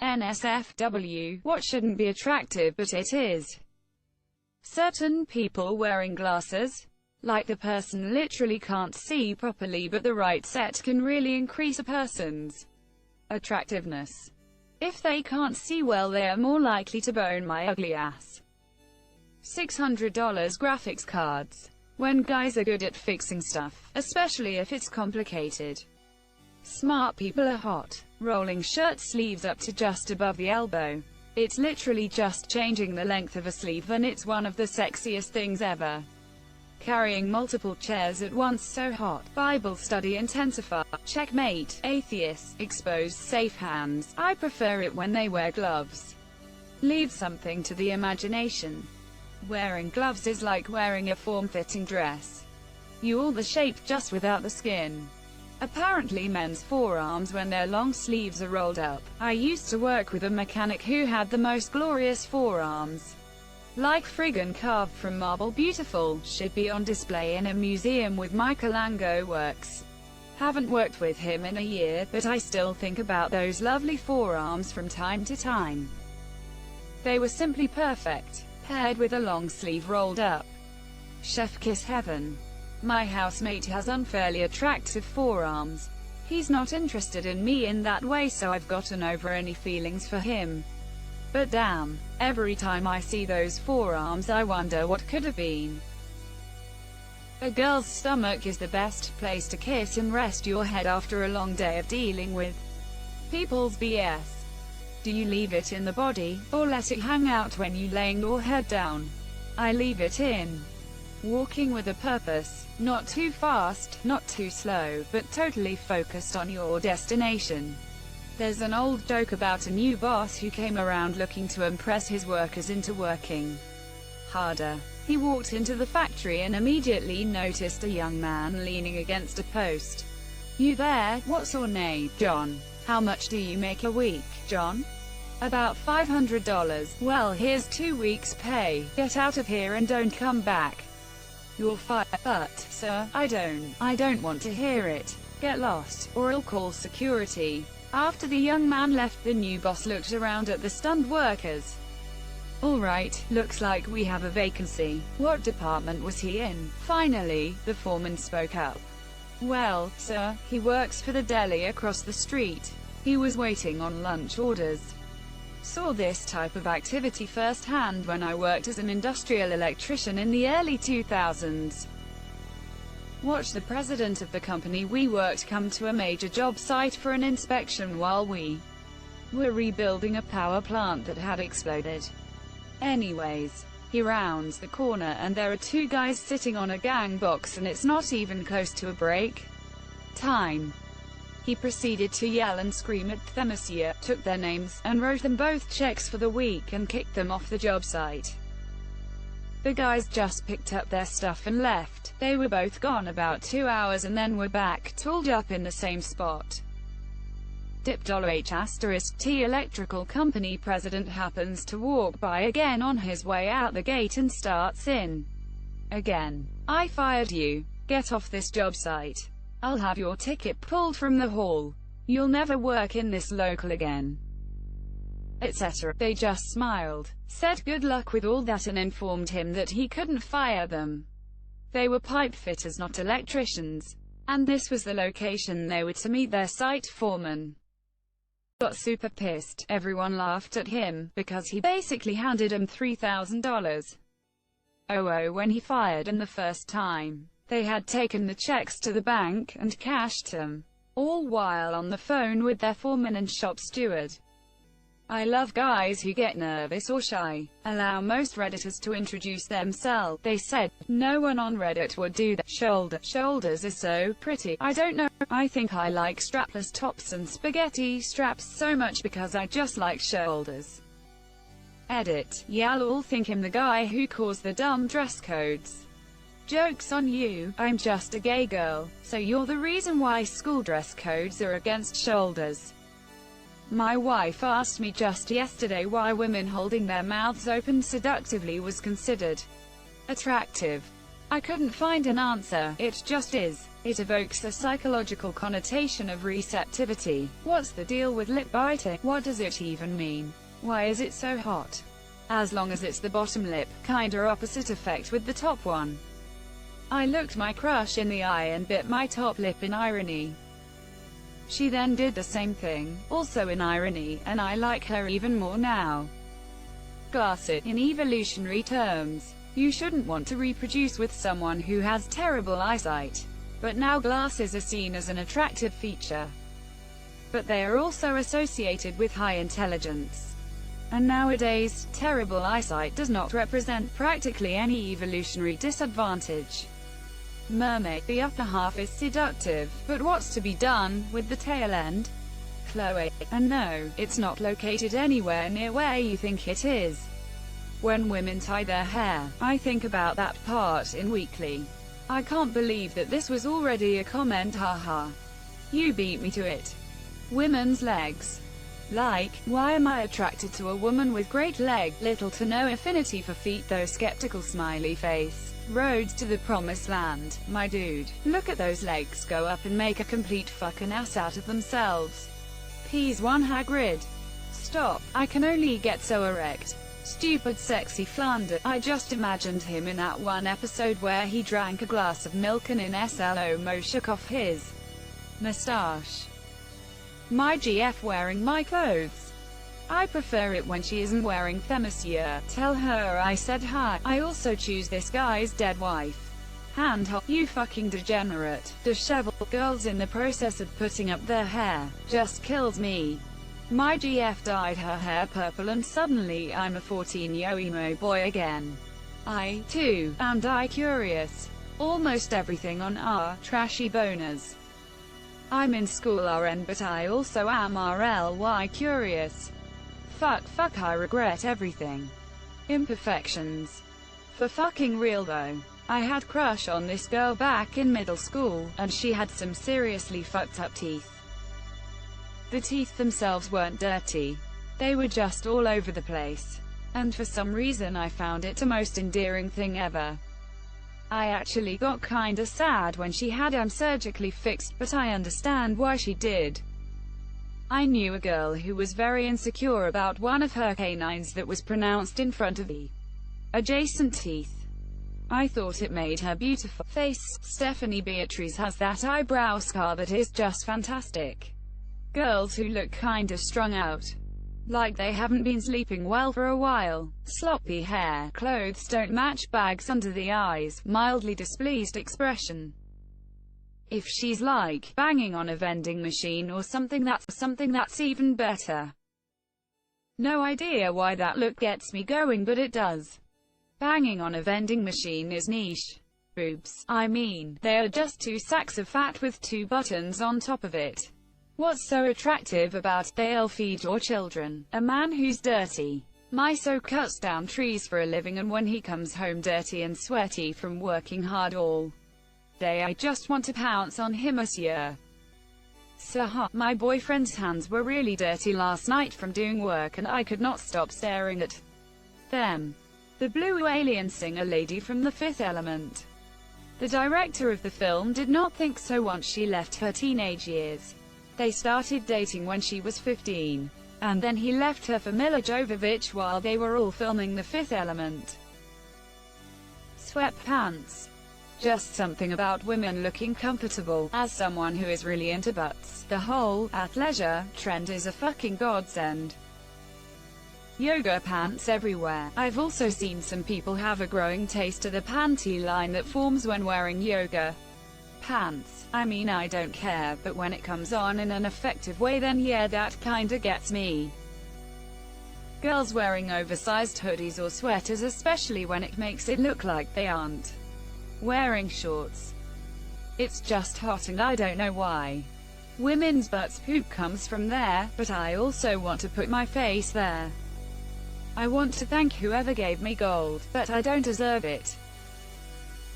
Nsfw, what shouldn't be attractive but it is. Certain people wearing glasses, like the person literally can't see properly, but the right set can really increase a person's attractiveness. If they can't see well, they are more likely to bone my ugly ass. $600 graphics cards. When guys are good at fixing stuff, especially if it's complicated. Smart people are hot. Rolling shirt sleeves up to just above the elbow. It's literally just changing the length of a sleeve, and it's one of the sexiest things ever. Carrying multiple chairs at once, so hot. Bible study intensify. Checkmate. Atheists. Exposed safe hands. I prefer it when they wear gloves. Leave something to the imagination. Wearing gloves is like wearing a form-fitting dress. You all the shape, just without the skin. Apparently men's forearms when their long sleeves are rolled up. I used to work with a mechanic who had the most glorious forearms. Like friggin' carved from marble, beautiful. Should be on display in a museum with Michelangelo works. Haven't worked with him in a year, but I still think about those lovely forearms from time to time. They were simply perfect, paired with a long sleeve rolled up. Chef kiss heaven. My housemate has unfairly attractive forearms. He's not interested in me in that way, so I've gotten over any feelings for him. But damn, every time I see those forearms I wonder what could have been. A girl's stomach is the best place to kiss and rest your head after a long day of dealing with people's BS. Do you leave it in the body, or let it hang out when you laying your head down? I leave it in. Walking with a purpose, not too fast, not too slow, but totally focused on your destination. There's an old joke about a new boss who came around looking to impress his workers into working harder. He walked into the factory and immediately noticed a young man leaning against a post. "You there? What's your name?" "John." "How much do you make a week, John?" "About $500. "Well, here's 2 weeks' pay. Get out of here and don't come back. You're fired." "But, sir, I don't want to hear it. Get lost, or I'll call security." After the young man left, the new boss looked around at the stunned workers. "All right, looks like we have a vacancy." "What department was he in?" Finally, the foreman spoke up. "Well, sir, he works for the deli across the street. He was waiting on lunch orders. Saw this type of activity firsthand when I worked as an industrial electrician in the early 2000s. Watched the president of the company we worked come to a major job site for an inspection while we were rebuilding a power plant that had exploded. Anyways, he rounds the corner and there are 2 guys sitting on a gang box, and it's not even close to a break time. He proceeded to yell and scream at them, took their names, and wrote them both checks for the week and kicked them off the job site. The guys just picked up their stuff and left. They were both gone about 2 hours and then were back, tooled up in the same spot. $H*T electrical company president happens to walk by again on his way out the gate and starts in again. "I fired you. Get off this job site. I'll have your ticket pulled from the hall. You'll never work in this local again," etc. They just smiled, said good luck with all that, and informed him that he couldn't fire them. They were pipe fitters, not electricians, and this was the location they were to meet their site foreman. Got super pissed. Everyone laughed at him, because he basically handed him $3,000. When he fired them the first time, they had taken the checks to the bank and cashed them, all while on the phone with their foreman and shop steward. I love guys who get nervous or shy. Allow most Redditors to introduce themselves, they said. No one on Reddit would do that. Shoulders are so pretty. I don't know. I think I like strapless tops and spaghetti straps so much because I just like shoulders. Edit. Y'all all think I'm the guy who caused the dumb dress codes. Joke's on you, I'm just a gay girl, so you're the reason why school dress codes are against shoulders. My wife asked me just yesterday why women holding their mouths open seductively was considered attractive. I couldn't find an answer, it just is. It evokes a psychological connotation of receptivity. What's the deal with lip biting? What does it even mean? Why is it so hot? As long as it's the bottom lip, kinda opposite effect with the top one. I looked my crush in the eye and bit my top lip in irony. She then did the same thing, also in irony, and I like her even more now. Glasses. In evolutionary terms, you shouldn't want to reproduce with someone who has terrible eyesight. But now glasses are seen as an attractive feature. But they are also associated with high intelligence. And nowadays, terrible eyesight does not represent practically any evolutionary disadvantage. Mermaid. The upper half is seductive, but what's to be done with the tail end? Chloe. And no, it's not located anywhere near where you think it is. When women tie their hair, I think about that part in Weekly. I can't believe that this was already a comment, haha. You beat me to it. Women's legs. Like, why am I attracted to a woman with great leg, little to no affinity for feet though? Skeptical smiley face. Roads to the promised land, my dude. Look at those legs go up and make a complete fucking ass out of themselves. Ps1 Hagrid. Stop, I can only get so erect. Stupid sexy Flanders. I just imagined him in that one episode where he drank a glass of milk and Nsfw shook off his moustache. My GF wearing my clothes. I prefer it when she isn't wearing them, monsieur. Tell her I said hi. I also choose this guy's dead wife. Handhold. You fucking degenerate. Disheveled girls in the process of putting up their hair. Just kills me. My GF dyed her hair purple and suddenly I'm a 14-year emo boy again. I, too, am curious. Almost everything on R, trashy boners. I'm in school RN but I also am RLY curious. Fuck, I regret everything. Imperfections. For fucking real though. I had crush on this girl back in middle school, and she had some seriously fucked up teeth. The teeth themselves weren't dirty. They were just all over the place. And for some reason I found it the most endearing thing ever. I actually got kinda sad when she had them surgically fixed, but I understand why she did. I knew a girl who was very insecure about one of her canines that was pronounced in front of the adjacent teeth. I thought it made her beautiful. Face. Stephanie Beatrice has that eyebrow scar that is just fantastic. Girls who look kinda strung out. Like they haven't been sleeping well for a while. Sloppy hair, clothes don't match, bags under the eyes, mildly displeased expression. If she's like, banging on a vending machine or something that's even better. No idea why that look gets me going, but it does. Banging on a vending machine is niche. Boobs, I mean, they are just two sacks of fat with two buttons on top of it. What's so attractive about they'll feed your children? A man who's dirty. My so cuts down trees for a living, and when he comes home dirty and sweaty from working hard all day, I just want to pounce on him, monsieur. My boyfriend's hands were really dirty last night from doing work and I could not stop staring at them. The blue alien singer lady from The Fifth Element. The director of the film did not think so once she left her teenage years. They started dating when she was 15. And then he left her for Mila Jovovich while they were all filming The Fifth Element. Sweatpants. Just something about women looking comfortable. As someone who is really into butts, the whole athleisure trend is a fucking godsend. Yoga pants everywhere. I've also seen some people have a growing taste to the panty line that forms when wearing yoga pants. I mean, I don't care, but when it comes on in an effective way, then yeah, that kinda gets me. Girls wearing oversized hoodies or sweaters, especially when it makes it look like they aren't wearing shorts. It's just hot and I don't know why. Women's butts poop comes from there, but I also want to put my face there. I want to thank whoever gave me gold, but I don't deserve it.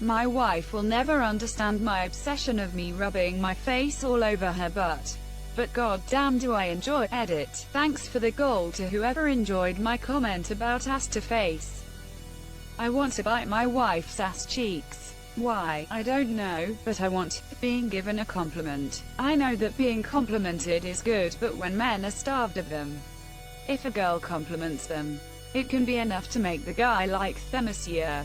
My wife will never understand my obsession of me rubbing my face all over her butt. But goddamn do I enjoy. Edit. Thanks for the gold to whoever enjoyed my comment about ass to face. I want to bite my wife's ass cheeks. Why? I don't know, but I want being given a compliment. I know that being complimented is good, but when men are starved of them, if a girl compliments them, it can be enough to make the guy like them, monsieur.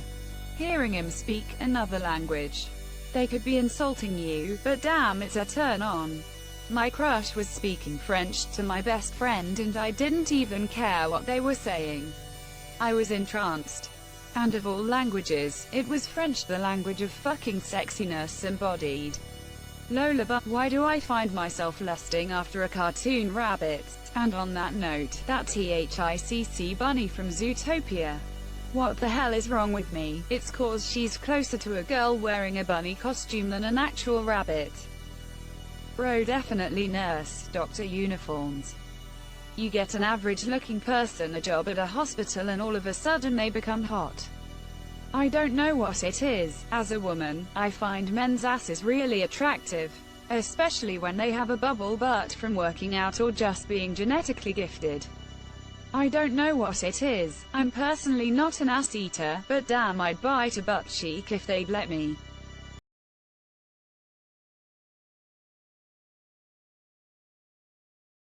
Hearing him speak another language, they could be insulting you, but damn, it's a turn on. My crush was speaking French to my best friend and I didn't even care what they were saying. I was entranced. And of all languages, it was French, the language of fucking sexiness embodied. Lola, but why do I find myself lusting after a cartoon rabbit? And on that note, that THICC bunny from Zootopia. What the hell is wrong with me? It's cause she's closer to a girl wearing a bunny costume than an actual rabbit. Bro, definitely nurse, doctor uniforms. You get an average-looking person a job at a hospital and all of a sudden they become hot. I don't know what it is. As a woman, I find men's asses really attractive, especially when they have a bubble butt from working out or just being genetically gifted. I don't know what it is. I'm personally not an ass eater, but damn, I'd bite a butt cheek if they'd let me.